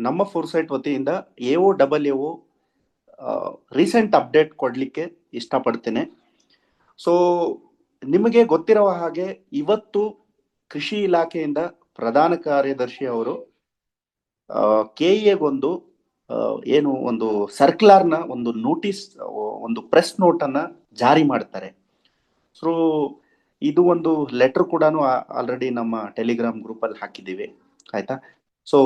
ನಮ್ಮ ಫೋರ್ಸೈಟ್ ವತಿಯಿಂದ AOAO recent update ಕೊಡ್ಲಿಕ್ಕೆ ಇಷ್ಟಪಡ್ತೇನೆ. ಸೊ ನಿಮಗೆ ಗೊತ್ತಿರುವ ಹಾಗೆ ಇವತ್ತು ಕೃಷಿ ಇಲಾಖೆಯಿಂದ ಪ್ರಧಾನ ಕಾರ್ಯದರ್ಶಿ ಅವರು KEAಗೊಂದು ಏನು ಒಂದು ಸರ್ಕ್ಯುಲರ್ನ ಒಂದು ನೋಟಿಸ್, ಒಂದು ಪ್ರೆಸ್ ನೋಟ್ ಅನ್ನ ಜಾರಿ ಮಾಡ್ತಾರೆ. ಸೊ ಇದು ಒಂದು ಲೆಟರ್ ಕೂಡ ಆಲ್ರೆಡಿ ನಮ್ಮ ಟೆಲಿಗ್ರಾಮ್ ಗ್ರೂಪ್ ಅಲ್ಲಿ ಹಾಕಿದ್ದೀವಿ, ಆಯ್ತಾ. ಸೊ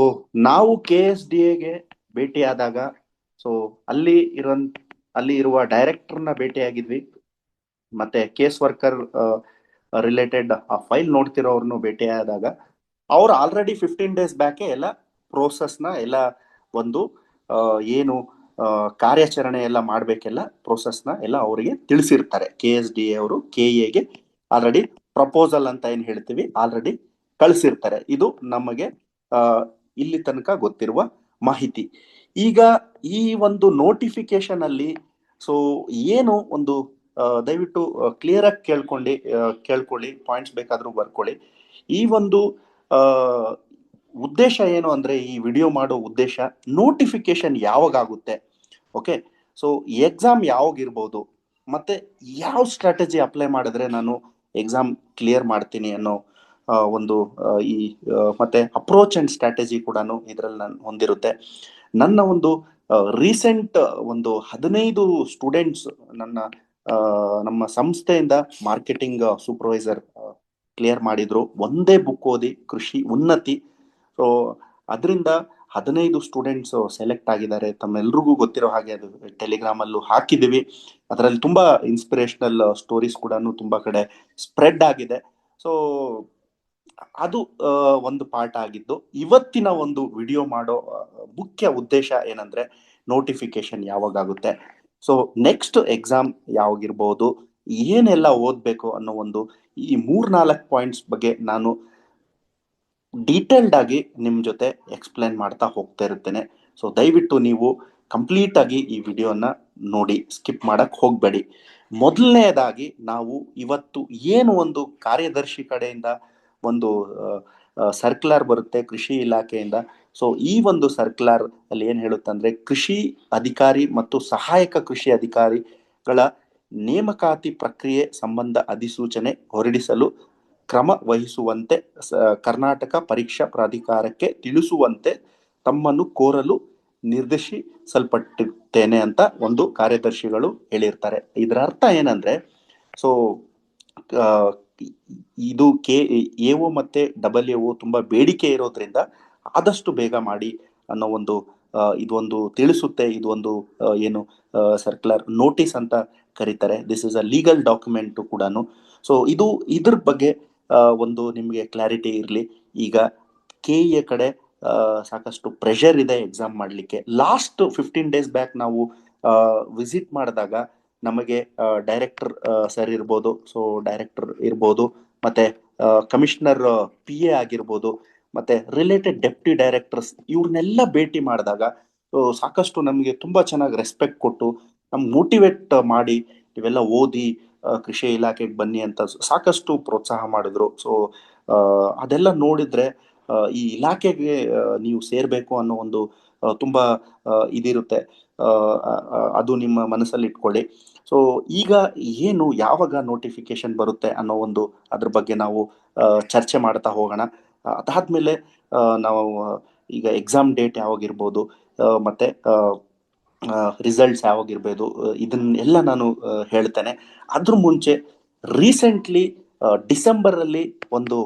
ನಾವು KSDAಗೆ ಭೇಟಿಯಾದಾಗ ಸೊ ಅಲ್ಲಿ ಇರುವ ಡೈರೆಕ್ಟರ್ನ ಭೇಟಿಯಾಗಿದ್ವಿ, ಮತ್ತೆ ಕೇಸ್ ವರ್ಕರ್ ರಿಲೇಟೆಡ್ ಆ ಫೈಲ್ ನೋಡ್ತಿರೋರ್ನು ಭೇಟಿಯಾದಾಗ ಅವ್ರು ಆಲ್ರೆಡಿ 15 days ಬ್ಯಾಕೆ ಎಲ್ಲ ಪ್ರೋಸೆಸ್ನ ಎಲ್ಲ ಒಂದು ಏನು ಕಾರ್ಯಾಚರಣೆ ಎಲ್ಲ ಮಾಡ್ಬೇಕೆಲ್ಲ ಪ್ರೋಸೆಸ್ನ ಎಲ್ಲ ಅವರಿಗೆ ತಿಳಿಸಿರ್ತಾರೆ. KSDA ಅವರು KEAಗೆ ಆಲ್ರೆಡಿ ಪ್ರಪೋಸಲ್ ಅಂತ ಏನ್ ಹೇಳ್ತೀವಿ ಆಲ್ರೆಡಿ ಕಳಿಸಿರ್ತಾರೆ. ಇದು ನಮಗೆ ಇಲ್ಲಿ ತನಕ ಗೊತ್ತಿರುವ ಮಾಹಿತಿ. ಈಗ ಈ ಒಂದು ನೋಟಿಫಿಕೇಶನ್ ಅಲ್ಲಿ ಸೊ ಏನು ಒಂದು ದಯವಿಟ್ಟು ಕ್ಲಿಯರ್ ಆಗಿ ಕೇಳ್ಕೊಳ್ಳಿ, ಪಾಯಿಂಟ್ಸ್ ಬೇಕಾದ್ರೂ ಬರ್ಕೊಳ್ಳಿ. ಈ ಒಂದು ಉದ್ದೇಶ ಏನು ಅಂದ್ರೆ, ಈ ವಿಡಿಯೋ ಮಾಡೋ ಉದ್ದೇಶ ನೋಟಿಫಿಕೇಶನ್ ಯಾವಾಗ ಆಗುತ್ತೆ, ಓಕೆ, ಸೊ ಎಕ್ಸಾಮ್ ಯಾವಾಗ ಇರ್ಬೋದು, ಮತ್ತೆ ಯಾವ ಸ್ಟ್ರಾಟಜಿ ಅಪ್ಲೈ ಮಾಡಿದ್ರೆ ನಾನು ಎಕ್ಸಾಮ್ ಕ್ಲಿಯರ್ ಮಾಡ್ತೀನಿ ಅನ್ನೋ ಒಂದು ಮತ್ತೆ ಅಪ್ರೋಚ್ ಅಂಡ್ ಸ್ಟ್ರಾಟಜಿ ಕೂಡ ಇದರಲ್ಲಿ ನಾನು ಹೊಂದಿರುತ್ತೆ. ನನ್ನ ಒಂದು ರೀಸೆಂಟ್ ಒಂದು 15 ಸ್ಟೂಡೆಂಟ್ಸ್ ನಮ್ಮ ಸಂಸ್ಥೆಯಿಂದ ಮಾರ್ಕೆಟಿಂಗ್ ಸೂಪರ್ವೈಸರ್ ಕ್ಲಿಯರ್ ಮಾಡಿದ್ರು, ಒಂದೇ ಬುಕ್ ಓದಿ ಕೃಷಿ ಉನ್ನತಿ. ಸೊ ಅದರಿಂದ 15 ಸ್ಟೂಡೆಂಟ್ಸ್ ಸೆಲೆಕ್ಟ್ ಆಗಿದ್ದಾರೆ. ತಮ್ಮೆಲ್ರಿಗೂ ಗೊತ್ತಿರೋ ಹಾಗೆ ಅದು ಟೆಲಿಗ್ರಾಮ್ ಅಲ್ಲೂ ಹಾಕಿದ್ದೀವಿ. ಅದರಲ್ಲಿ ತುಂಬಾ ಇನ್ಸ್ಪಿರೇಷನಲ್ ಸ್ಟೋರೀಸ್ ಕೂಡ ತುಂಬಾ ಕಡೆ ಸ್ಪ್ರೆಡ್ ಆಗಿದೆ. ಸೊ ಅದು ಒಂದು ಪಾರ್ಟ್ ಆಗಿದ್ದು. ಇವತ್ತಿನ ಒಂದು ವಿಡಿಯೋ ಮಾಡೋ ಮುಖ್ಯ ಉದ್ದೇಶ ಏನಂದ್ರೆ, ನೋಟಿಫಿಕೇಶನ್ ಯಾವಾಗುತ್ತೆ, ಸೊ ನೆಕ್ಸ್ಟ್ ಎಕ್ಸಾಮ್ ಯಾವಾಗಿರ್ಬೋದು, ಏನೆಲ್ಲ ಓದ್ಬೇಕು ಅನ್ನೋ ಒಂದು ಈ 3-4 ಪಾಯಿಂಟ್ಸ್ ಬಗ್ಗೆ ನಾನು ಡೀಟೇಲ್ಡ್ ಆಗಿ ನಿಮ್ ಜೊತೆ ಎಕ್ಸ್ಪ್ಲೇನ್ ಮಾಡ್ತಾ ಹೋಗ್ತಾ ಇರ್ತೇನೆ. ಸೊ ದಯವಿಟ್ಟು ನೀವು ಕಂಪ್ಲೀಟ್ ಆಗಿ ಈ ವಿಡಿಯೋನ ನೋಡಿ, ಸ್ಕಿಪ್ ಮಾಡಕ್ ಹೋಗ್ಬೇಡಿ. ಮೊದಲನೇದಾಗಿ ನಾವು ಇವತ್ತು ಏನು ಒಂದು ಕಾರ್ಯದರ್ಶಿ ಕಡೆಯಿಂದ ಒಂದು ಸರ್ಕ್ಯುಲರ್ ಬರುತ್ತೆ ಕೃಷಿ ಇಲಾಖೆಯಿಂದ. ಸೊ ಈ ಒಂದು ಸರ್ಕ್ಯುಲರ್ ಅಲ್ಲಿ ಏನ್ ಹೇಳುತ್ತಂದ್ರೆ, ಕೃಷಿ ಅಧಿಕಾರಿ ಮತ್ತು ಸಹಾಯಕ ಕೃಷಿ ಅಧಿಕಾರಿಗಳ ನೇಮಕಾತಿ ಪ್ರಕ್ರಿಯೆ ಸಂಬಂಧ ಅಧಿಸೂಚನೆ ಹೊರಡಿಸಲು ಕ್ರಮ ವಹಿಸುವಂತೆ ಕರ್ನಾಟಕ ಪರೀಕ್ಷಾ ಪ್ರಾಧಿಕಾರಕ್ಕೆ ತಿಳಿಸುವಂತೆ ತಮ್ಮನ್ನು ಕೋರಲು ನಿರ್ದೇಶಿಸಲ್ಪಟ್ಟಿದ್ದೇನೆ ಅಂತ ಒಂದು ಕಾರ್ಯದರ್ಶಿಗಳು ಹೇಳಿರ್ತಾರೆ. ಇದರ ಅರ್ಥ ಏನಂದ್ರೆ, ಸೊ ಇದು AO ಮತ್ತೆ AO ತುಂಬಾ ಬೇಡಿಕೆ ಇರೋದ್ರಿಂದ ಆದಷ್ಟು ಬೇಗ ಮಾಡಿ ಅನ್ನೋ ಒಂದು ಇದೊಂದು ತಿಳಿಸುತ್ತೆ. ಇದೊಂದು ಏನು ಸರ್ಕ್ಯುಲರ್ ನೋಟಿಸ್ ಅಂತ ಕರೀತಾರೆ. This is a legal document ಕೂಡ. ಸೊ ಇದ್ರ ಬಗ್ಗೆ ಒಂದು ನಿಮ್ಗೆ ಕ್ಲಾರಿಟಿ ಇರಲಿ. ಈಗ KEA ಕಡೆ ಸಾಕಷ್ಟು ಪ್ರೆಷರ್ ಇದೆ ಎಕ್ಸಾಮ್ ಮಾಡ್ಲಿಕ್ಕೆ. ಲಾಸ್ಟ್ 15 days ಬ್ಯಾಕ್ ನಾವು ವಿಸಿಟ್ ಮಾಡಿದಾಗ ನಮಗೆ ಡೈರೆಕ್ಟರ್ ಸರ್ ಇರ್ಬೋದು, ಸೊ ಡೈರೆಕ್ಟರ್ ಇರ್ಬೋದು, ಮತ್ತೆ ಕಮಿಷನರ್ PA ಆಗಿರ್ಬೋದು, ಮತ್ತೆ ರಿಲೇಟೆಡ್ ಡೆಪ್ಟಿ ಡೈರೆಕ್ಟರ್ಸ್, ಇವ್ರನ್ನೆಲ್ಲ ಭೇಟಿ ಮಾಡಿದಾಗ ಸಾಕಷ್ಟು ನಮಗೆ ತುಂಬಾ ಚೆನ್ನಾಗಿ ರೆಸ್ಪೆಕ್ಟ್ ಕೊಟ್ಟು ನಮ್ಗೆ ಮೋಟಿವೇಟ್ ಮಾಡಿ ಇವೆಲ್ಲ ಓದಿ ಕೃಷಿ ಇಲಾಖೆಗೆ ಬನ್ನಿ ಅಂತ ಸಾಕಷ್ಟು ಪ್ರೋತ್ಸಾಹ ಮಾಡಿದ್ರು. ಸೊ ಅದೆಲ್ಲ ನೋಡಿದ್ರೆ ಈ ಇಲಾಖೆಗೆ ನೀವು ಸೇರ್ಬೇಕು ಅನ್ನೋ ಒಂದು ತುಂಬಾ ಇದಿರುತ್ತೆ. ಅದು ನಿಮ್ಮ ಮನಸ್ಸಲ್ಲಿ ಇಟ್ಕೊಳ್ಳಿ. ಸೊ ಈಗ ಏನು ಯಾವಾಗ ನೋಟಿಫಿಕೇಶನ್ ಬರುತ್ತೆ ಅನ್ನೋ ಒಂದು ಅದ್ರ ಬಗ್ಗೆ ನಾವು ಚರ್ಚೆ ಮಾಡ್ತಾ ಹೋಗೋಣ. ಅದಾದ್ಮೇಲೆ ನಾವು ಈಗ ಎಕ್ಸಾಮ್ ಡೇಟ್ ಯಾವಾಗಿರ್ಬೋದು, ಮತ್ತೆ ರಿಸಲ್ಟ್ಸ್ ಯಾವಾಗಿರ್ಬೋದು, ಇದನ್ನೆಲ್ಲ ನಾನು ಹೇಳ್ತೇನೆ. ಅದ್ರ ಮುಂಚೆ ರೀಸೆಂಟ್ಲಿ ಡಿಸೆಂಬರ್ ಅಲ್ಲಿ ಒಂದು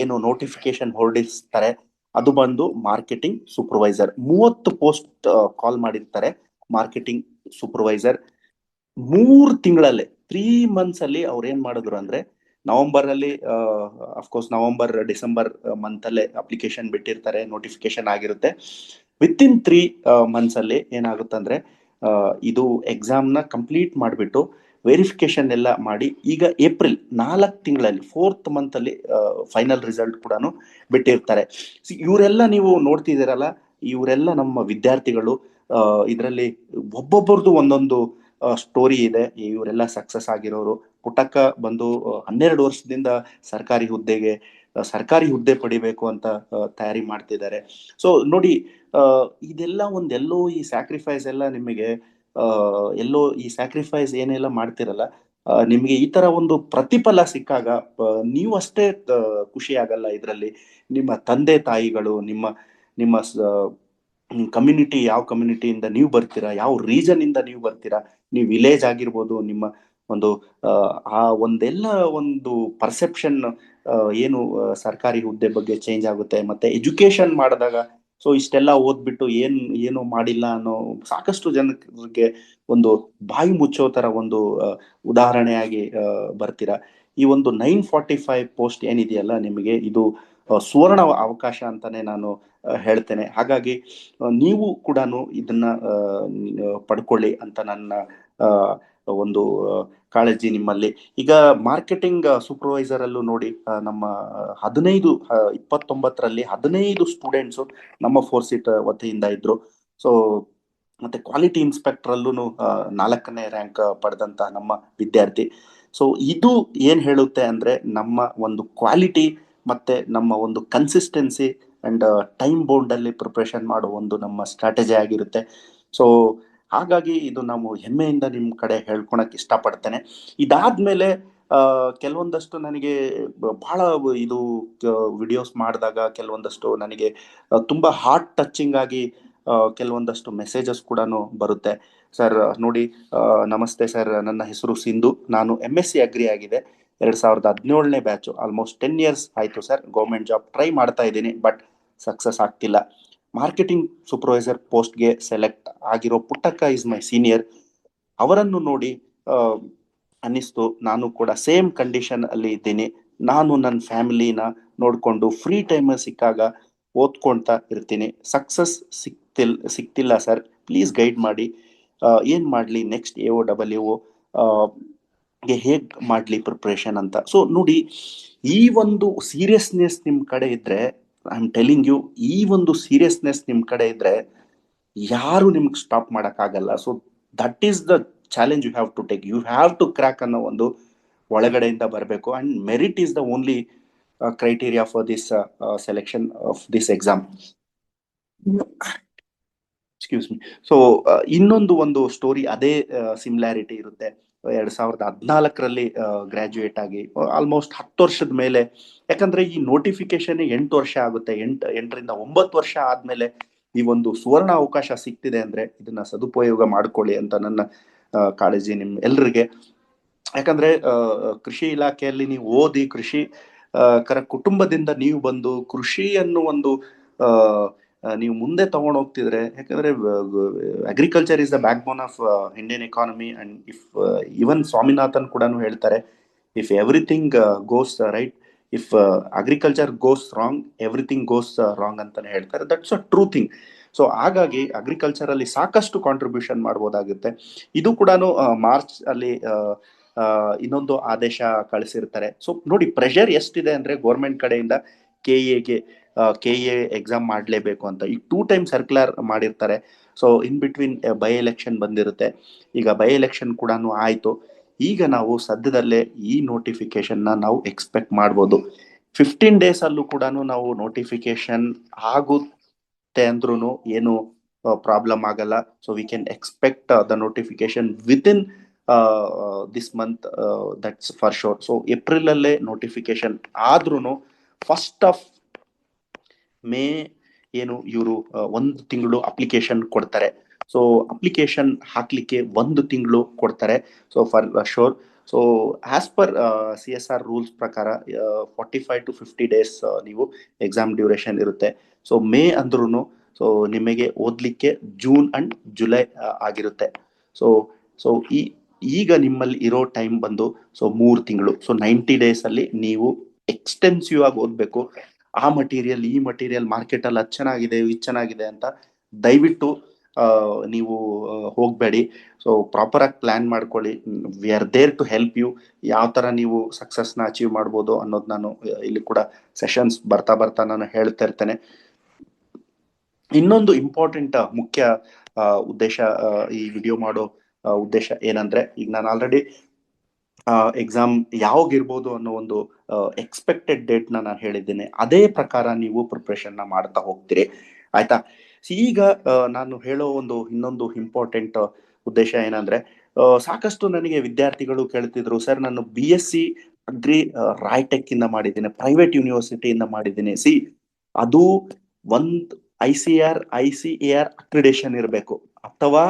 ಏನು ನೋಟಿಫಿಕೇಶನ್ ಹೊರಡಿಸ್ತಾರೆ, ಅದು ಬಂದು ಮಾರ್ಕೆಟಿಂಗ್ ಸೂಪರ್ವೈಸರ್. 30 ಪೋಸ್ಟ್ ಕಾಲ್ ಮಾಡಿರ್ತಾರೆ ಮಾರ್ಕೆಟಿಂಗ್ ಸೂಪರ್ವೈಸರ್. 3 ತಿಂಗಳಲ್ಲಿ 3 months ಅಲ್ಲಿ ಅವ್ರು ಏನ್ ಮಾಡಿದ್ರು ಅಂದ್ರೆ, ನವೆಂಬರ್ ಅಲ್ಲಿ ಅಫ್ಕೋರ್ಸ್ ಡಿಸೆಂಬರ್ ಮಂತ್ ಅಲ್ಲೇ ಅಪ್ಲಿಕೇಶನ್ ಬಿಟ್ಟಿರ್ತಾರೆ, ನೋಟಿಫಿಕೇಶನ್ ಆಗಿರುತ್ತೆ. ವಿತಿನ್ 3 months ಅಲ್ಲಿ ಏನಾಗುತ್ತೆ ಅಂದ್ರೆ, ಇದು ಎಕ್ಸಾಮ್ ನ ಕಂಪ್ಲೀಟ್ ಮಾಡಿಬಿಟ್ಟು ವೆರಿಫಿಕೇಶನ್ ಎಲ್ಲ ಮಾಡಿ ಈಗ ಏಪ್ರಿಲ್ 4 ತಿಂಗಳಲ್ಲಿ 4th month ಅಲ್ಲಿ ಫೈನಲ್ ರಿಸಲ್ಟ್ ಕೂಡ ಬಿಟ್ಟಿರ್ತಾರೆ. ಇವರೆಲ್ಲ ನೀವು ನೋಡ್ತಿದ್ದೀರಲ್ಲ, ಇವರೆಲ್ಲ ನಮ್ಮ ವಿದ್ಯಾರ್ಥಿಗಳು. ಇದರಲ್ಲಿ ಒಬ್ಬೊಬ್ಬರದು ಒಂದೊಂದು ಸ್ಟೋರಿ ಇದೆ. ಇವರೆಲ್ಲ ಸಕ್ಸಸ್ ಆಗಿರೋರು. ಪುಟಕ ಬಂದು 12 ವರ್ಷದಿಂದ ಸರ್ಕಾರಿ ಹುದ್ದೆಗೆ ಸರ್ಕಾರಿ ಹುದ್ದೆ ಪಡಿಬೇಕು ಅಂತ ತಯಾರಿ ಮಾಡ್ತಿದ್ದಾರೆ. ಸೊ ನೋಡಿ, ಇದೆಲ್ಲ ಒಂದೆಲ್ಲೋ ಈ ಸ್ಯಾಕ್ರಿಫೈಸ್ ಎಲ್ಲ ನಿಮಗೆ ಎಲ್ಲೋ ಈ ಸ್ಯಾಕ್ರಿಫೈಸ್ ಏನೆಲ್ಲ ಮಾಡ್ತಿರಲ್ಲ, ನಿಮಗೆ ಈ ತರ ಒಂದು ಪ್ರತಿಫಲ ಸಿಕ್ಕಾಗ ನೀವು ಅಷ್ಟೇ ಖುಷಿ ಆಗಲ್ಲ. ಇದರಲ್ಲಿ ನಿಮ್ಮ ತಂದೆ ತಾಯಿಗಳು, ನಿಮ್ಮ ನಿಮ್ಮ ಕಮ್ಯುನಿಟಿ, ಯಾವ ಕಮ್ಯುನಿಟಿಯಿಂದ ನೀವು ಬರ್ತೀರಾ, ಯಾವ ರೀಜನ್ ಇಂದ ನೀವು ಬರ್ತೀರಾ, ನೀವು ವಿಲೇಜ್ ಆಗಿರ್ಬೋದು, ನಿಮ್ಮ ಒಂದು ಆ ಒಂದೆಲ್ಲ ಒಂದು ಪರ್ಸೆಪ್ಷನ್ ಏನು ಸರ್ಕಾರಿ ಹುದ್ದೆ ಬಗ್ಗೆ ಚೇಂಜ್ ಆಗುತ್ತೆ. ಮತ್ತೆ ಎಜುಕೇಶನ್ ಮಾಡಿದಾಗ ಸೊ ಇಷ್ಟೆಲ್ಲ ಓದ್ಬಿಟ್ಟು ಏನು ಮಾಡಿಲ್ಲ ಅನ್ನೋ ಸಾಕಷ್ಟು ಜನರಿಗೆ ಒಂದು ಬಾಯಿ ಮುಚ್ಚೋ ತರ ಒಂದು ಉದಾಹರಣೆಯಾಗಿ ಬರ್ತೀರಾ. ಈ ಒಂದು 945 ಪೋಸ್ಟ್ ಏನಿದೆಯಲ್ಲ ನಿಮಗೆ, ಇದು ಸುವರ್ಣ ಅವಕಾಶ ಅಂತಾನೆ ನಾನು ಹೇಳ್ತೇನೆ. ಹಾಗಾಗಿ ನೀವು ಕೂಡ ಇದನ್ನ ಪಡ್ಕೊಳ್ಳಿ ಅಂತ ನನ್ನ ಒಂದು ಕಾಳಜಿ ನಿಮ್ಮಲ್ಲಿ. ಈಗ ಮಾರ್ಕೆಟಿಂಗ್ ಸೂಪರ್ವೈಸರ್ ಅಲ್ಲೂ ನೋಡಿ, ನಮ್ಮ 29 15 ಸ್ಟೂಡೆಂಟ್ಸ್ ನಮ್ಮ ಫೋರ್ಸಿಟ್ ವತಿಯಿಂದ ಇದ್ರು. ಸೊ ಮತ್ತೆ ಕ್ವಾಲಿಟಿ ಇನ್ಸ್ಪೆಕ್ಟರ್ ಅಲ್ಲೂ 4ನೇ ರ್ಯಾಂಕ್ ಪಡೆದಂತ ನಮ್ಮ ವಿದ್ಯಾರ್ಥಿ. ಸೊ ಇದು ಏನ್ ಹೇಳುತ್ತೆ ಅಂದ್ರೆ ನಮ್ಮ ಒಂದು ಕ್ವಾಲಿಟಿ ಮತ್ತೆ ನಮ್ಮ ಒಂದು ಕನ್ಸಿಸ್ಟೆನ್ಸಿ ಅಂಡ್ ಟೈಮ್ ಬೌಂಡ್ ಅಲ್ಲಿ ಪ್ರಿಪರೇಷನ್ ಮಾಡೋ ಒಂದು ನಮ್ಮ ಸ್ಟ್ರಾಟಜಿ ಆಗಿರುತ್ತೆ. ಸೊ ಹಾಗಾಗಿ ಇದು ನಾವು ಹೆಮ್ಮೆಯಿಂದ ನಿಮ್ ಕಡೆ ಹೇಳ್ಕೊಳಕ್ ಇಷ್ಟಪಡ್ತೇನೆ. ಇದಾದ್ಮೇಲೆ ಕೆಲವೊಂದಷ್ಟು ನನಗೆ ಬಹಳ ಇದು ವಿಡಿಯೋಸ್ ಮಾಡಿದಾಗ ಕೆಲವೊಂದಷ್ಟು ನನಗೆ ತುಂಬಾ ಹಾರ್ಟ್ ಟಚಿಂಗ್ ಆಗಿ ಕೆಲವೊಂದಷ್ಟು ಮೆಸೇಜಸ್ ಕೂಡ ಬರುತ್ತೆ. ಸರ್ ನೋಡಿ, ನಮಸ್ತೆ ಸರ್, ನನ್ನ ಹೆಸರು ಸಿಂಧು, ನಾನು MSc ಅಗ್ರಿ ಆಗಿದೆ, 2017ನೇ ಬ್ಯಾಚು, ಆಲ್ಮೋಸ್ಟ್ 10 ಇಯರ್ಸ್ ಆಯ್ತು ಸರ್. ಗೌರ್ಮೆಂಟ್ ಜಾಬ್ ಟ್ರೈ ಮಾಡ್ತಾ ಇದ್ದೀನಿ, ಬಟ್ ಸಕ್ಸಸ್ ಆಗ್ತಿಲ್ಲ. ಮಾರ್ಕೆಟಿಂಗ್ ಸೂಪರ್ವೈಸರ್ ಪೋಸ್ಟ್ಗೆ ಸೆಲೆಕ್ಟ್ ಆಗಿರೋ ಪುಟ್ಟಕ್ಕ ಇಸ್ ಮೈ ಸೀನಿಯರ್. ಅವರನ್ನು ನೋಡಿ ಅನ್ನಿಸ್ತು ನಾನು ಕೂಡ ಸೇಮ್ ಕಂಡೀಷನ್ ಅಲ್ಲಿ ಇದ್ದೀನಿ. ನಾನು ನನ್ನ ಫ್ಯಾಮಿಲಿನ ನೋಡ್ಕೊಂಡು ಫ್ರೀ ಟೈಮ್ ಸಿಕ್ಕಾಗ ಓದ್ಕೊಳ್ತಾ ಇರ್ತೀನಿ. ಸಕ್ಸಸ್ ಸಿಕ್ತಿಲ್ಲ ಸರ್, ಪ್ಲೀಸ್ ಗೈಡ್ ಮಾಡಿ. ಏನ್ ಮಾಡ್ಲಿ ನೆಕ್ಸ್ಟ್ AOWO ಗೆ ಹೇಗ್ ಮಾಡ್ಲಿ ಪ್ರಿಪ್ರೇಷನ್ ಅಂತ. ಸೊ ನೋಡಿ, ಈ ಒಂದು ಸೀರಿಯಸ್ನೆಸ್ ನಿಮ್ ಕಡೆ ಇದ್ರೆ, ಐ ಆಮ್ ಟೆಲಿಂಗ್ ಯು, ಈ ಒಂದು ಸೀರಿಯಸ್ನೆಸ್ ನಿಮ್ ಕಡೆ ಇದ್ರೆ ಯಾರು ನಿಮ್ಗೆ ಸ್ಟಾಪ್ ಮಾಡಕ್ ಆಗಲ್ಲ. So that is the challenge you have to take, you have to crack ಅನ್ನೋ ಒಂದು ಒಳಗಡೆಯಿಂದ ಬರಬೇಕು. And merit is the only criteria for this selection of this exam. Excuse me. So ಇನ್ನೊಂದು ಒಂದು ಸ್ಟೋರಿ, ಅದೇ ಸಿಮಿಲಾರಿಟಿ ಇರುತ್ತೆ. 2014 ಗ್ರಾಜುಯೇಟ್ ಆಗಿ almost 10 ವರ್ಷದ ಮೇಲೆ, ಯಾಕಂದ್ರೆ ಈ ನೋಟಿಫಿಕೇಶನ್ 8 ವರ್ಷ ಆಗುತ್ತೆ, 8ರಿಂದ 9 ವರ್ಷ ಆದ್ಮೇಲೆ ಈ ಒಂದು ಸುವರ್ಣ ಅವಕಾಶ ಸಿಗ್ತಿದೆ ಅಂದ್ರೆ ಇದನ್ನ ಸದುಪಯೋಗ ಮಾಡ್ಕೊಳ್ಳಿ ಅಂತ ನನ್ನ ಕಾಳಜಿ ನಿಮ್ ಎಲ್ರಿಗೆ. ಯಾಕಂದ್ರೆ ಕೃಷಿ ಇಲಾಖೆಯಲ್ಲಿ ನೀವು ಓದಿ ಕೃಷಿ ಕುಟುಂಬದಿಂದ ನೀವು ಬಂದು ಕೃಷಿಯನ್ನು ಒಂದು ನೀವು ಮುಂದೆ ತಗೊಂಡು ಹೋಗ್ತಿದ್ರೆ, ಯಾಕಂದ್ರೆ agriculture is the backbone of Indian economy. And if even Swaminathan ಕೂಡ ಹೇಳ್ತಾರೆ, if everything goes right, if agriculture goes wrong, everything goes wrong ಅಂತಾನೆ ಹೇಳ್ತಾರೆ. That's a true thing. So ಹಾಗಾಗಿ ಅಗ್ರಿಕಲ್ಚರ್ ಅಲ್ಲಿ ಸಾಕಷ್ಟು ಕಾಂಟ್ರಿಬ್ಯೂಷನ್ ಮಾಡ್ಬೋದಾಗುತ್ತೆ. ಇದು ಕೂಡ ಮಾರ್ಚ್ ಅಲ್ಲಿ ಇನ್ನೊಂದು ಆದೇಶ ಕಳಿಸಿರ್ತಾರೆ. ಸೊ ನೋಡಿ, ಪ್ರೆಷರ್ ಎಷ್ಟಿದೆ ಅಂದ್ರೆ ಗೌರ್ಮೆಂಟ್ ಕಡೆಯಿಂದ KA ಎಕ್ಸಾಮ್ ಮಾಡ್ಲೇಬೇಕು ಅಂತ. ಈಗ 2 ಟೈಮ್ ಸರ್ಕ್ಯುಲರ್ ಮಾಡಿರ್ತಾರೆ. So in between by election ಬಂದಿರುತ್ತೆ. ಈಗ ಬೈ ಎಲೆಕ್ಷನ್ ಕೂಡ ಆಯ್ತು. ಈಗ ನಾವು ಸದ್ಯದಲ್ಲೇ ಈ ನೋಟಿಫಿಕೇಶನ್ ನಾವು ಎಕ್ಸ್ಪೆಕ್ಟ್ ಮಾಡ್ಬೋದು. 15 ಡೇಸ್ ಅಲ್ಲೂ ಕೂಡ ನಾವು ನೋಟಿಫಿಕೇಶನ್ ಆಗುತ್ತೆ ಅಂದ್ರೂ ಏನು ಪ್ರಾಬ್ಲಮ್ ಆಗಲ್ಲ. So we can expect the notification with in this month, that's for sure. So April ಅಲ್ಲೇ ನೋಟಿಫಿಕೇಶನ್ ಆದ್ರೂ ಫಸ್ಟ್ ಆಫ್ ಮೇ ಏನು ಇವರು 1 ತಿಂಗಳು ಅಪ್ಲಿಕೇಶನ್ ಕೊಡ್ತಾರೆ. ಸೊ ಅಪ್ಲಿಕೇಶನ್ ಹಾಕ್ಲಿಕ್ಕೆ 1 ತಿಂಗಳು ಕೊಡ್ತಾರೆ. So for sure. So as per CSR rules ಪ್ರಕಾರ 45 to 50 ಡೇಸ್ ನೀವು ಎಕ್ಸಾಮ್ ಡ್ಯೂರೇಷನ್ ಇರುತ್ತೆ. ಸೊ ಮೇ ಅಂದ್ರೂ ಸೊ ನಿಮಗೆ ಓದ್ಲಿಕ್ಕೆ ಜೂನ್ ಅಂಡ್ ಜುಲೈ ಆಗಿರುತ್ತೆ. ಸೊ ಸೊ ಈಗ ನಿಮ್ಮಲ್ಲಿ ಇರೋ ಟೈಮ್ ಬಂದು ಸೊ 3 ತಿಂಗಳು. ಸೊ 90 ಡೇಸ್ ಅಲ್ಲಿ ನೀವು ಎಕ್ಸ್ಟೆನ್ಸಿವ್ ಆಗಿ ಓದ್ಬೇಕು. ಆ ಮಟೀರಿಯಲ್ ಈ ಮಟೀರಿಯಲ್ ಮಾರ್ಕೆಟ್ ಅಲ್ಲಿ ಅದು ಚೆನ್ನಾಗಿದೆ ಇದು ಚೆನ್ನಾಗಿದೆ ಅಂತ ದಯವಿಟ್ಟು ನೀವು ಹೋಗ್ಬೇಡಿ. ಸೊ ಪ್ರಾಪರ್ ಆಗಿ ಪ್ಲಾನ್ ಮಾಡ್ಕೊಳ್ಳಿ. We are there to help you. ಯಾವ ತರ ನೀವು ಸಕ್ಸಸ್ನ ಅಚೀವ್ ಮಾಡ್ಬೋದು ಅನ್ನೋದು ನಾನು ಇಲ್ಲಿ ಕೂಡ ಸೆಷನ್ಸ್ ಬರ್ತಾ ನಾನು ಹೇಳ್ತಾ ಇರ್ತೇನೆ. ಇನ್ನೊಂದು ಇಂಪಾರ್ಟೆಂಟ್ ಮುಖ್ಯ ಉದ್ದೇಶ ಈ ವಿಡಿಯೋ ಮಾಡೋ ಉದ್ದೇಶ ಏನಂದ್ರೆ, ಈಗ ನಾನು ಆಲ್ರೆಡಿ ಎಕ್ಸಾಮ್ ಯಾವಾಗಿರ್ಬೋದು ಅನ್ನೋ ಒಂದು ಎಕ್ಸ್ಪೆಕ್ಟೆಡ್ ಡೇಟ್ನ ನಾನು ಹೇಳಿದ್ದೇನೆ. ಅದೇ ಪ್ರಕಾರ ನೀವು ಪ್ರಿಪ್ರೇಷನ್ನ ಮಾಡ್ತಾ ಹೋಗ್ತೀರಿ, ಆಯ್ತಾ. ಈಗ ನಾನು ಹೇಳೋ ಒಂದು ಇನ್ನೊಂದು ಇಂಪಾರ್ಟೆಂಟ್ ಉದ್ದೇಶ ಏನಂದ್ರೆ, ಸಾಕಷ್ಟು ನನಗೆ ವಿದ್ಯಾರ್ಥಿಗಳು ಕೇಳ್ತಿದ್ರು, ಸರ್ ನಾನು BSc ಅಗ್ರಿ ರಾಯ್ಟೆಕ್ ಇಂದ ಮಾಡಿದ್ದೀನಿ, ಪ್ರೈವೇಟ್ ಯೂನಿವರ್ಸಿಟಿಯಿಂದ ಮಾಡಿದ್ದೀನಿ. ಅದು ಒಂದ್ ICAR ಅಕ್ರಿಡೇಷನ್ ಇರಬೇಕು, ಅಥವಾ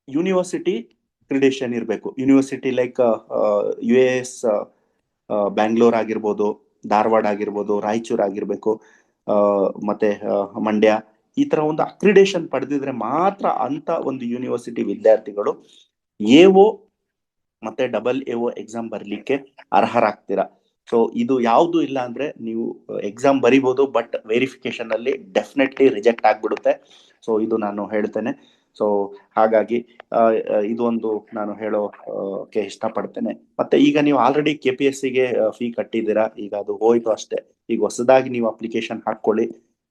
ಯೂನಿವರ್ಸಿಟಿ ಅಕ್ರಿಡೇಷನ್ ಇರಬೇಕು. ಯೂನಿವರ್ಸಿಟಿ ಲೈಕ್ US ಬ್ಯಾಂಗ್ಳೂರ್ ಆಗಿರ್ಬೋದು, ಧಾರವಾಡ ಆಗಿರ್ಬೋದು, ರಾಯಚೂರು ಆಗಿರ್ಬೇಕು, ಮತ್ತೆ ಮಂಡ್ಯ, ಈ ತರ ಒಂದು ಅಕ್ರಿಡೇಷನ್ ಪಡೆದಿದ್ರೆ ಮಾತ್ರ ಅಂತ ಒಂದು ಯೂನಿವರ್ಸಿಟಿ ವಿದ್ಯಾರ್ಥಿಗಳು AO ಮತ್ತೆ AAO ಎಕ್ಸಾಮ್ ಬರ್ಲಿಕ್ಕೆ ಅರ್ಹರಾಗ್ತೀರಾ. ಸೊ ಇದು ಯಾವುದು ಇಲ್ಲ ಅಂದ್ರೆ ನೀವು ಎಕ್ಸಾಮ್ ಬರಿಬಹುದು, ಬಟ್ ವೆರಿಫಿಕೇಶನ್ ಅಲ್ಲಿ ಡೆಫಿನೆಟ್ಲಿ ರಿಜೆಕ್ಟ್ ಆಗ್ಬಿಡುತ್ತೆ. ಸೊ ಇದು ನಾನು ಹೇಳ್ತೇನೆ. ಸೊ ಹಾಗಾಗಿ ಇದೊಂದು ನಾನು ಹೇಳೋಕೆ ಇಷ್ಟಪಡ್ತೇನೆ. ಮತ್ತೆ ಈಗ ನೀವು ಆಲ್ರೆಡಿ KPSC ಗೆ ಫೀ ಕಟ್ಟಿದ್ದೀರಾ, ಈಗ ಅದು ಹೋಯ್ತು ಅಷ್ಟೇ. ಈಗ ಹೊಸದಾಗಿ ನೀವು ಅಪ್ಲಿಕೇಶನ್ ಹಾಕೊಳ್ಳಿ.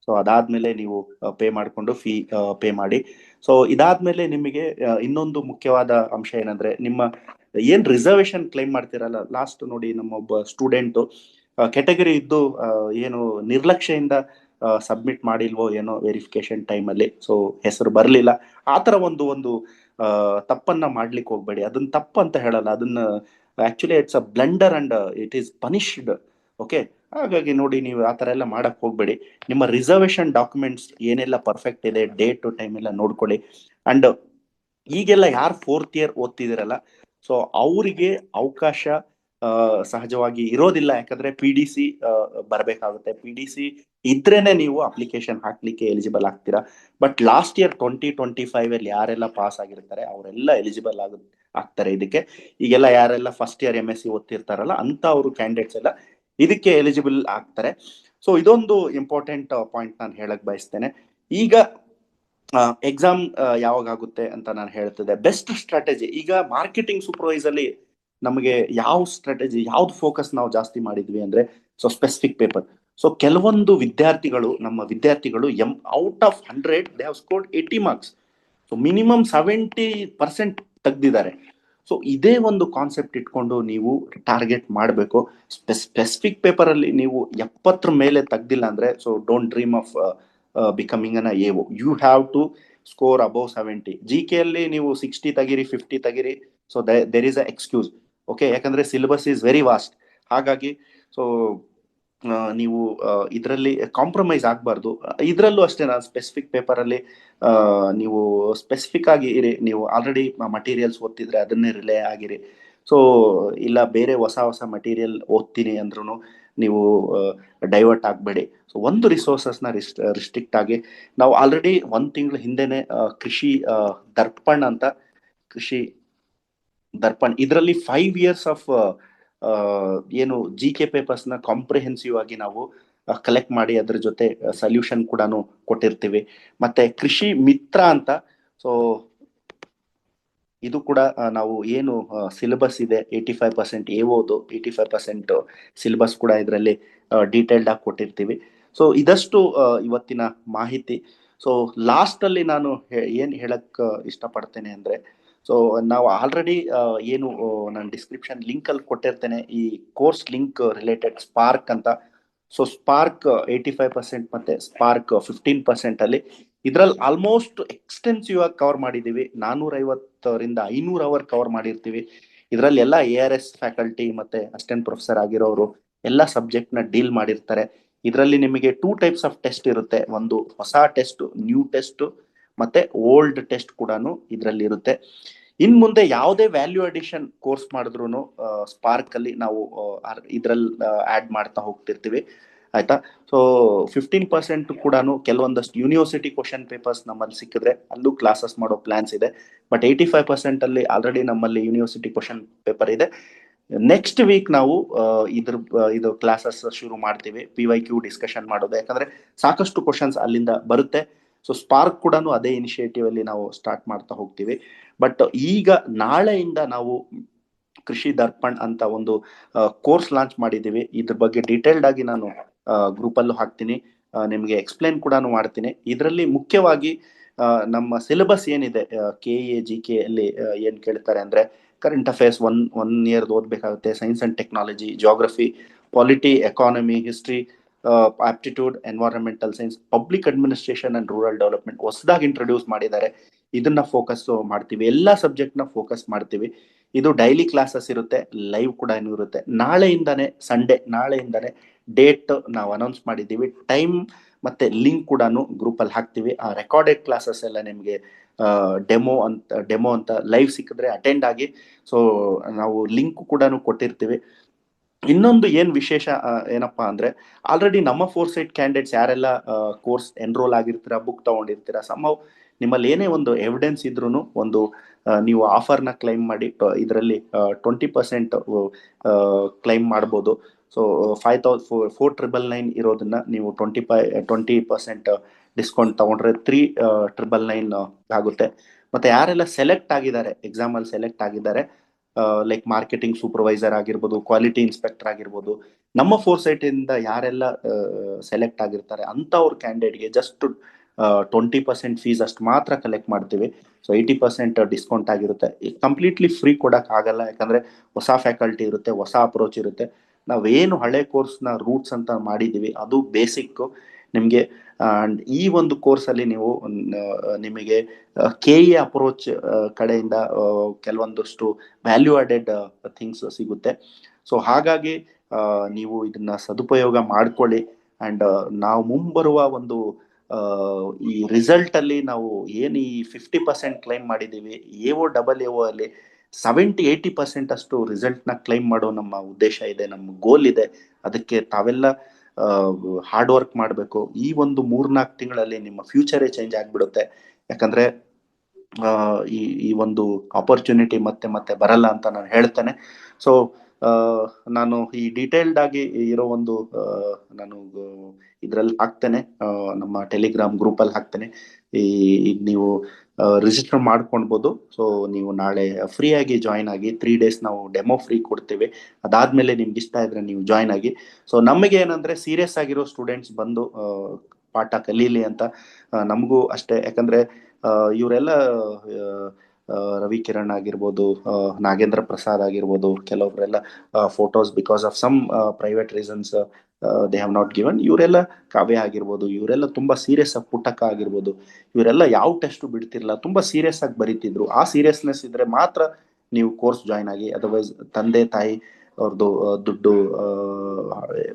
ಸೊ ಅದಾದ್ಮೇಲೆ ನೀವು ಪೇ ಮಾಡಿಕೊಂಡು ಫೀ ಪೇ ಮಾಡಿ. ಸೊ ಇದಾದ್ಮೇಲೆ ನಿಮಗೆ ಇನ್ನೊಂದು ಮುಖ್ಯವಾದ ಅಂಶ ಏನಂದ್ರೆ, ನಿಮ್ಮ ಏನ್ ರಿಸರ್ವೇಶನ್ ಕ್ಲೈಮ್ ಮಾಡ್ತಿರಲ್ಲ, ಲಾಸ್ಟ್ ನೋಡಿ ನಮ್ಮ ಒಬ್ಬ ಸ್ಟೂಡೆಂಟ್ ಕೆಟಗರಿ ಇದ್ದು ಏನು ನಿರ್ಲಕ್ಷ್ಯದಿಂದ ಸಬ್ಮಿಟ್ ಮಾಡಿಲ್ವೋ ಏನೋ ವೆರಿಫಿಕೇಶನ್ ಟೈಮ್ ಅಲ್ಲಿ, ಸೊ ಹೆಸರು ಬರ್ಲಿಲ್ಲ. ಆತರ ಒಂದು ತಪ್ಪನ್ನ ಮಾಡ್ಲಿಕ್ಕೆ ಹೋಗ್ಬೇಡಿ. ಅದನ್ನ ತಪ್ಪು ಅಂತ ಹೇಳಲ್ಲ, ಅದನ್ನ actually it's a blunder and it is punished. Okay, ಹಾಗಾಗಿ ನೋಡಿ ನೀವು ಆತರ ಎಲ್ಲ ಮಾಡಕ್ ಹೋಗ್ಬೇಡಿ. ನಿಮ್ಮ ರಿಸರ್ವೇಶನ್ ಡಾಕ್ಯುಮೆಂಟ್ಸ್ ಏನೆಲ್ಲ ಪರ್ಫೆಕ್ಟ್ ಇದೆ, ಡೇಟ್ ಟು ಟೈಮ್ ಎಲ್ಲ ನೋಡ್ಕೊಳ್ಳಿ. ಅಂಡ್ ಈಗೆಲ್ಲ ಯಾರು 4th ಇಯರ್ ಓದ್ತಿದಿರಲ್ಲ, ಸೊ ಅವರಿಗೆ ಅವಕಾಶ ಸಹಜವಾಗಿ ಇರೋದಿಲ್ಲ. ಯಾಕಂದ್ರೆ PDC ಬರ್ಬೇಕಾಗುತ್ತೆ. PDC ಇದ್ರೇನೆ ನೀವು ಅಪ್ಲಿಕೇಶನ್ ಹಾಕ್ಲಿಕ್ಕೆ ಎಲಿಜಿಬಲ್ ಆಗ್ತೀರಾ. ಬಟ್ ಲಾಸ್ಟ್ ಇಯರ್ 2025 ಅಲ್ಲಿ ಯಾರೆಲ್ಲ ಪಾಸ್ ಆಗಿರ್ತಾರೆ ಅವರೆಲ್ಲ ಎಲಿಜಿಬಲ್ ಆಗ್ತಾರೆ ಇದಕ್ಕೆ. ಈಗೆಲ್ಲ ಯಾರೆಲ್ಲ ಫಸ್ಟ್ ಇಯರ್ MSc ಓದ್ತಿರ್ತಾರಲ್ಲ ಅಂತ ಅವರು ಕ್ಯಾಂಡಿಡೇಟ್ಸ್ ಎಲ್ಲ ಇದಕ್ಕೆ ಎಲಿಜಿಬಲ್ ಆಗ್ತಾರೆ. ಸೊ ಇದೊಂದು ಇಂಪಾರ್ಟೆಂಟ್ ಪಾಯಿಂಟ್ ನಾನು ಹೇಳಕ್ ಬಯಸ್ತೇನೆ. ಈಗ ಎಕ್ಸಾಮ್ ಯಾವಾಗ ಆಗುತ್ತೆ ಅಂತ ನಾನು ಹೇಳ್ತಿದ್ದೆ. ಬೆಸ್ಟ್ ಸ್ಟ್ರಾಟಜಿ ಈಗ ಮಾರ್ಕೆಟಿಂಗ್ ಸೂಪರ್ವೈಸ್ ಅಲ್ಲಿ ನಮಗೆ ಯಾವ ಸ್ಟ್ರಾಟಜಿ, ಯಾವ್ದು ಫೋಕಸ್ ನಾವು ಜಾಸ್ತಿ ಮಾಡಿದ್ವಿ ಅಂದ್ರೆ, ಸೊ ಸ್ಪೆಸಿಫಿಕ್ ಪೇಪರ್. ಸೊ ಕೆಲವೊಂದು ನಮ್ಮ ವಿದ್ಯಾರ್ಥಿಗಳು out of 100 they have scored 80 marks. So minimum 70% ತೆಗ್ದಿದ್ದಾರೆ. ಸೊ ಇದೇ ಒಂದು ಕಾನ್ಸೆಪ್ಟ್ ಇಟ್ಕೊಂಡು ನೀವು ಟಾರ್ಗೆಟ್ ಮಾಡಬೇಕು. ಸ್ಪೆಸಿಫಿಕ್ ಪೇಪರ್ ಅಲ್ಲಿ ನೀವು 70 ಮೇಲೆ ತೆಗ್ದಿಲ್ಲ ಅಂದ್ರೆ, so don't dream of becoming an AO. You have to score above 70. GK ಅಲ್ಲಿ ನೀವು 60 ತೆಗಿರಿ, 50 ತೆಗಿರಿ, so there is a excuse. Okay, ಯಾಕಂದ್ರೆ ಸಿಲೆಬಸ್ ಈಸ್ ವೆರಿ ವಾಸ್ಟ್. ಹಾಗಾಗಿ ಸೊ ನೀವು ಇದರಲ್ಲಿ ಕಾಂಪ್ರಮೈಸ್ ಆಗಬಾರ್ದು. ಇದರಲ್ಲೂ ಅಷ್ಟೇ, ನಾನು ಸ್ಪೆಸಿಫಿಕ್ ಪೇಪರ್ ಅಲ್ಲಿ ನೀವು ಸ್ಪೆಸಿಫಿಕ್ ಆಗಿ ಇರಿ. ನೀವು ಆಲ್ರೆಡಿ ಮಟೀರಿಯಲ್ಸ್ ಓದ್ತಿದ್ರೆ ಅದನ್ನೇ ರಿಲೇ ಆಗಿರಿ. ಸೊ ಇಲ್ಲ ಬೇರೆ ಹೊಸ ಮಟೀರಿಯಲ್ ಓದ್ತೀನಿ ಅಂದ್ರೂ ನೀವು ಡೈವರ್ಟ್ ಆಗಬೇಡಿ. ಸೊ ಒಂದು ರಿಸೋರ್ಸಸ್ನ ರಿಸ್ಟ್ರಿಕ್ಟ್ ಆಗಿ, ನಾವು ಆಲ್ರೆಡಿ 1 ತಿಂಗಳ ಹಿಂದೆನೆ ಕೃಷಿ ದರ್ಪಣ್ ಇದರಲ್ಲಿ 5 years ಆಫ್ ಏನು GK ಪೇಪರ್ಸ್ ನ ಕಾಂಪ್ರಿಹೆನ್ಸಿವ್ ಆಗಿ ನಾವು ಕಲೆಕ್ಟ್ ಮಾಡಿ ಅದ್ರ ಜೊತೆ ಸೊಲ್ಯೂಷನ್ ಕೂಡ ಕೊಟ್ಟಿರ್ತೀವಿ. ಮತ್ತೆ ಕೃಷಿ ಮಿತ್ರ ಅಂತ, ಸೊ ಇದು ಕೂಡ ನಾವು ಏನು ಸಿಲೆಬಸ್ ಇದೆ 85% AOದು, 85% ಸಿಲೆಬಸ್ ಕೂಡ ಇದರಲ್ಲಿ ಡೀಟೇಲ್ಡ್ ಆಗಿ ಕೊಟ್ಟಿರ್ತೀವಿ. ಸೊ ಇದಷ್ಟು ಇವತ್ತಿನ ಮಾಹಿತಿ. ಸೊ ಲಾಸ್ಟ್ ಅಲ್ಲಿ ನಾನು ಏನ್ ಹೇಳಕ್ ಇಷ್ಟಪಡ್ತೇನೆ ಅಂದ್ರೆ, ಸೊ ನಾವು ಆಲ್ರೆಡಿ ಏನು ನಾನು ಡಿಸ್ಕ್ರಿಪ್ಷನ್ ಲಿಂಕ್ ಅಲ್ಲಿ ಕೊಟ್ಟಿರ್ತೇನೆ ಈ ಕೋರ್ಸ್ ಲಿಂಕ್ ರಿಲೇಟೆಡ್ ಸ್ಪಾರ್ಕ್ ಅಂತ. ಸೊ ಸ್ಪಾರ್ಕ್ 85% ಮತ್ತೆ ಸ್ಪಾರ್ಕ್ 15% ಅಲ್ಲಿ ಇದ್ರಲ್ಲಿ ಆಲ್ಮೋಸ್ಟ್ ಎಕ್ಸ್ಟೆನ್ಸಿವ್ ಆಗಿ ಕವರ್ ಮಾಡಿದೀವಿ. 450ರಿಂದ 500 ಅವರ್ ಕವರ್ ಮಾಡಿರ್ತೀವಿ. ಇದರಲ್ಲಿ ಎಲ್ಲ ARS ಫ್ಯಾಕಲ್ಟಿ ಮತ್ತೆ ಅಸಿಸ್ಟೆಂಟ್ ಪ್ರೊಫೆಸರ್ ಆಗಿರೋರು ಎಲ್ಲ ಸಬ್ಜೆಕ್ಟ್ ನ ಡೀಲ್ ಮಾಡಿರ್ತಾರೆ. ಇದರಲ್ಲಿ ನಿಮಗೆ 2 types ಆಫ್ ಟೆಸ್ಟ್ ಇರುತ್ತೆ. ಒಂದು ಹೊಸ ಟೆಸ್ಟ್, ನ್ಯೂ ಟೆಸ್ಟ್, ಮತ್ತೆ ಓಲ್ಡ್ ಟೆಸ್ಟ್ ಕೂಡ ಇದರಲ್ಲಿ ಇರುತ್ತೆ. ಇನ್ ಮುಂದೆ ಯಾವುದೇ ವ್ಯಾಲ್ಯೂ ಅಡಿಷನ್ ಕೋರ್ಸ್ ಮಾಡಿದ್ರು ಸ್ಪಾರ್ಕ್ ಅಲ್ಲಿ ನಾವು ಇದ್ರಲ್ಲಿ ಆಡ್ ಮಾಡ್ತಾ ಹೋಗ್ತಿರ್ತೀವಿ, ಆಯ್ತಾ. ಸೊ 15% ಕೂಡ ಕೆಲವೊಂದಷ್ಟು ಯೂನಿವರ್ಸಿಟಿ ಕ್ವಶನ್ ಪೇಪರ್ಸ್ ನಮ್ಮಲ್ಲಿ ಸಿಕ್ಕಿದ್ರೆ ಅಲ್ಲೂ ಕ್ಲಾಸಸ್ ಮಾಡೋ ಪ್ಲಾನ್ಸ್ ಇದೆ. ಬಟ್ 85% ಅಲ್ಲಿ ಆಲ್ರೆಡಿ ನಮ್ಮಲ್ಲಿ ಯೂನಿವರ್ಸಿಟಿ ಕ್ವಶನ್ ಪೇಪರ್ ಇದೆ. ನೆಕ್ಸ್ಟ್ ವೀಕ್ ನಾವು ಇದು ಕ್ಲಾಸಸ್ ಶುರು ಮಾಡ್ತೀವಿ, PYQ ಡಿಸ್ಕಷನ್ ಮಾಡೋದು. ಯಾಕಂದ್ರೆ ಸಾಕಷ್ಟು ಕ್ವಶನ್ಸ್ ಅಲ್ಲಿಂದ ಬರುತ್ತೆ. ಸೊ ಸ್ಪಾರ್ಕ್ ಕೂಡ ಅದೇ ಇನಿಷಿಯೇಟಿವ್ ಅಲ್ಲಿ ನಾವು ಸ್ಟಾರ್ಟ್ ಮಾಡ್ತಾ ಹೋಗ್ತೀವಿ. ಬಟ್ ಈಗ ನಾಳೆಯಿಂದ ನಾವು ಕೃಷಿ ದರ್ಪಣ್ ಅಂತ ಒಂದು ಕೋರ್ಸ್ ಲಾಂಚ್ ಮಾಡಿದ್ದೀವಿ. ಇದ್ರ ಬಗ್ಗೆ ಡೀಟೇಲ್ಡ್ ಆಗಿ ನಾನು ಗ್ರೂಪ್ ಅಲ್ಲೂ ಹಾಕ್ತೀನಿ, ನಿಮಗೆ ಎಕ್ಸ್ಪ್ಲೈನ್ ಕೂಡ ಮಾಡ್ತೀನಿ. ಇದರಲ್ಲಿ ಮುಖ್ಯವಾಗಿ ನಮ್ಮ ಸಿಲೆಬಸ್ ಏನಿದೆ KA GK ಅಲ್ಲಿ ಏನ್ ಕೇಳ್ತಾರೆ ಅಂದ್ರೆ ಕರೆಂಟ್ ಅಫೇರ್ಸ್ ಒನ್ ಇಯರ್ ಓದ್ಬೇಕಾಗುತ್ತೆ, science and technology, geography, polity, economy, history, aptitude, environmental science, public administration and rural development ಹೊಸದಾಗಿ ಇಂಟ್ರೊಡ್ಯೂಸ್ ಮಾಡಿದ್ದಾರೆ. ಇದನ್ನ ಫೋಕಸ್ ಮಾಡ್ತೀವಿ, ಎಲ್ಲಾ ಸಬ್ಜೆಕ್ಟ್ ನ ಫೋಕಸ್ ಮಾಡ್ತೀವಿ. ಇದು ಡೈಲಿ ಕ್ಲಾಸಸ್ ಇರುತ್ತೆ, ಲೈವ್ ಕೂಡ ಇರುತ್ತೆ. ನಾಳೆಯಿಂದಾನೆ ಸಂಡೇ, ನಾಳೆಯಿಂದಾನೆ ಡೇಟ್ ನಾವು ಅನೌನ್ಸ್ ಮಾಡಿದ್ದೀವಿ, ಟೈಮ್ ಮತ್ತೆ ಲಿಂಕ್ ಕೂಡ ಗ್ರೂಪ್ ಅಲ್ಲಿ ಹಾಕ್ತಿವಿ. ಆ ರೆಕಾರ್ಡೆಡ್ ಕ್ಲಾಸಸ್ ಎಲ್ಲ ನಿಮಗೆ ಡೆಮೋ ಅಂತ ಲೈವ್ ಸಿಕ್ಕಿದ್ರೆ ಅಟೆಂಡ್ ಆಗಿ. ಸೊ ನಾವು ಲಿಂಕ್ ಕೂಡ ಕೊಟ್ಟಿರ್ತೀವಿ. ಇನ್ನೊಂದು ಏನ್ ವಿಶೇಷ ಏನಪ್ಪಾ ಅಂದ್ರೆ, ಆಲ್ರೆಡಿ ನಮ್ಮ 4 ಸೈಟ್ ಕ್ಯಾಂಡಿಡೇಟ್ಸ್ ಯಾರೆಲ್ಲ ಕೋರ್ಸ್ ಎನ್ರೋಲ್ ಆಗಿರ್ತೀರಾ, ಬುಕ್ ತಗೊಂಡಿರ್ತೀರಾ, ನಿಮ್ಮಲ್ಲಿ ಏನೇ ಒಂದು ಎವಿಡೆನ್ಸ್ ಇದ್ರೂ ಒಂದು ನೀವು ಆಫರ್ನ ಕ್ಲೈಮ್ ಮಾಡಿ ಇದರಲ್ಲಿ 20% ಕ್ಲೈಮ್ ಮಾಡ್ಬೋದು. ಸೊ 4,999 ಇರೋದನ್ನ ನೀವು 20% ಡಿಸ್ಕೌಂಟ್ ತಗೊಂಡ್ರೆ 3,999 ಆಗುತ್ತೆ. ಮತ್ತೆ ಯಾರೆಲ್ಲ ಸೆಲೆಕ್ಟ್ ಆಗಿದ್ದಾರೆ, ಎಕ್ಸಾಮ್ ಅಲ್ಲಿ ಸೆಲೆಕ್ಟ್ ಆಗಿದ್ದಾರೆ, ಲೈಕ್ ಮಾರ್ಕೆಟಿಂಗ್ ಸೂಪರ್ವೈಸರ್ ಆಗಿರ್ಬೋದು, ಕ್ವಾಲಿಟಿ ಇನ್ಸ್ಪೆಕ್ಟರ್ ಆಗಿರ್ಬೋದು, ನಮ್ಮ 4 ಸೈಟ್ ಇಂದ ಯಾರೆಲ್ಲ ಸೆಲೆಕ್ಟ್ ಆಗಿರ್ತಾರೆ ಅಂತವ್ರ ಕ್ಯಾಂಡಿಡೇಟ್ಗೆ ಜಸ್ಟ್ 20% ಫೀಸ್ ಅಷ್ಟು ಮಾತ್ರ ಕಲೆಕ್ಟ್ ಮಾಡ್ತೀವಿ. ಸೊ 80% ಡಿಸ್ಕೌಂಟ್ ಆಗಿರುತ್ತೆ. ಕಂಪ್ಲೀಟ್ಲಿ ಫ್ರೀ ಕೊಡಕ್ ಆಗಲ್ಲ, ಯಾಕಂದ್ರೆ ಹೊಸ ಫ್ಯಾಕಲ್ಟಿ ಇರುತ್ತೆ, ಹೊಸ ಅಪ್ರೋಚ್ ಇರುತ್ತೆ. ನಾವೇನು ಹಳೆ ಕೋರ್ಸ್ನ ರೂಟ್ಸ್ ಅಂತ ಮಾಡಿದೀವಿ ಅದು ಬೇಸಿಕ್ ನಿಮಗೆ. ಅಂಡ್ ಈ ಒಂದು ಕೋರ್ಸ್ ಅಲ್ಲಿ ನೀವು ನಿಮಗೆ KE ಅಪ್ರೋಚ್ ಕಡೆಯಿಂದ ಕೆಲವೊಂದಷ್ಟು ವ್ಯಾಲ್ಯೂ ಆಡೆಡ್ ಥಿಂಗ್ಸ್ ಸಿಗುತ್ತೆ. ಸೊ ಹಾಗಾಗಿ ನೀವು ಇದನ್ನ ಸದುಪಯೋಗ ಮಾಡ್ಕೊಳ್ಳಿ. ಅಂಡ್ ನಾವು ಮುಂಬರುವ ಒಂದು ಈ ರಿಸಲ್ಟ್ ಅಲ್ಲಿ ನಾವು ಏನು ಈ 50% ಕ್ಲೈಮ್ ಮಾಡಿದೀವಿ, AO ಅಲ್ಲಿ 70-80% ಅಷ್ಟು ರಿಸಲ್ಟ್ ನ ಕ್ಲೈಮ್ ಮಾಡೋ ನಮ್ಮ ಉದ್ದೇಶ ಇದೆ, ನಮ್ಮ ಗೋಲ್ ಇದೆ. ಅದಕ್ಕೆ ತಾವೆಲ್ಲ ಹಾರ್ಡ್ ವರ್ಕ್ ಮಾಡಬೇಕು. ಈ ಒಂದು 3-4 ತಿಂಗಳಲ್ಲಿ ನಿಮ್ಮ ಫ್ಯೂಚರೇ ಚೇಂಜ್ ಆಗ್ಬಿಡುತ್ತೆ. ಯಾಕಂದ್ರೆ ಈ ಒಂದು ಆಪರ್ಚುನಿಟಿ ಮತ್ತೆ ಮತ್ತೆ ಬರಲ್ಲ ಅಂತ ನಾನು ಹೇಳ್ತೇನೆ. ಸೊ ನಾನು ಈ ಡೀಟೇಲ್ಡ್ ಆಗಿ ಇರೋ ಒಂದು ನಾನು ಇದ್ರಲ್ಲಿ ಹಾಕ್ತೇನೆ, ನಮ್ಮ ಟೆಲಿಗ್ರಾಮ್ ಗ್ರೂಪ್ ಅಲ್ಲಿ ಹಾಕ್ತೇನೆ. ನೀವು ರಿಜಿಸ್ಟರ್ ಮಾಡ್ಕೊಳ್ಬೋದು. ಸೊ ನೀವು ನಾಳೆ ಫ್ರೀ ಆಗಿ ಜಾಯ್ನ್ ಆಗಿ 3 days ನಾವು ಡೆಮೋ ಫ್ರೀ ಕೊಡ್ತೀವಿ. ಅದಾದ್ಮೇಲೆ ನಿಮ್ಗೆ ಇಷ್ಟ ಇದ್ರೆ ನೀವು ಜಾಯ್ನ್ ಆಗಿ. ಸೊ ನಮಗೆ ಏನಂದ್ರೆ ಸೀರಿಯಸ್ ಆಗಿರೋ ಸ್ಟೂಡೆಂಟ್ಸ್ ಬಂದು ಪಾಠ ಕಲೀಲಿ ಅಂತ ನಮಗೂ ಅಷ್ಟೇ. ಯಾಕಂದ್ರೆ ಇವರೆಲ್ಲ ರವಿ ಕಿರಣ್ ಆಗಿರ್ಬೋದು, ನಾಗೇಂದ್ರ ಪ್ರಸಾದ್ ಆಗಿರ್ಬೋದು, ಕೆಲವೊಬ್ರೆಲ್ಲ photos because of some private reasons they have not given. ಇವರೆಲ್ಲ ಕಾವ್ಯ ಆಗಿರ್ಬೋದು, ಇವರೆಲ್ಲ ತುಂಬಾ ಸೀರಿಯಸ್ ಆಗಿ, ಪುಟ್ಟಕ ಆಗಿರ್ಬೋದು, ಇವರೆಲ್ಲ ಯಾವ ಟೆಸ್ಟ್ ಬಿಡ್ತಿರ್ಲಿಲ್ಲ, ತುಂಬಾ ಸೀರಿಯಸ್ ಆಗಿ ಬರೀತಿದ್ರು. ಆ ಸೀರಿಯಸ್ನೆಸ್ ಇದ್ರೆ ಮಾತ್ರ ನೀವು ಕೋರ್ಸ್ ಜಾಯ್ನ್ ಆಗಿ. ಅದರ್ವೈಸ್ ತಂದೆ ತಾಯಿ ಅವ್ರದ್ದು ದುಡ್ಡು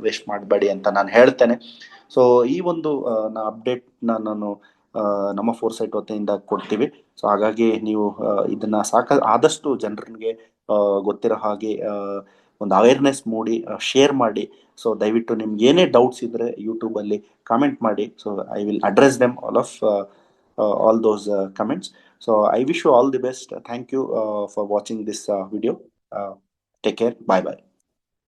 ವೇಸ್ಟ್ ಮಾಡಬೇಡಿ ಅಂತ ನಾನು ಹೇಳ್ತೇನೆ. ಸೊ ಈ ಒಂದು ಅಪ್ಡೇಟ್ ನಾನು ನಮ್ಮ 4 ಸೈಟ್ ವತಿಯಿಂದ ಕೊಡ್ತೀವಿ. ಸೊ ಹಾಗಾಗಿ ನೀವು ಇದನ್ನ ಆದಷ್ಟು ಜನರಿಗೆ ಗೊತ್ತಿರೋ ಹಾಗೆ ಒಂದು ಅವೇರ್ನೆಸ್ ಮೂಡಿ ಶೇರ್ ಮಾಡಿ. ಸೊ ದಯವಿಟ್ಟು ನಿಮ್ಗೆ ಏನೇ ಡೌಟ್ಸ್ ಇದ್ರೆ ಯೂಟ್ಯೂಬ್ ಅಲ್ಲಿ ಕಾಮೆಂಟ್ ಮಾಡಿ. So I will address them all those comments. So I wish you all the best. Thank you for watching this video. Take care. Bye bye.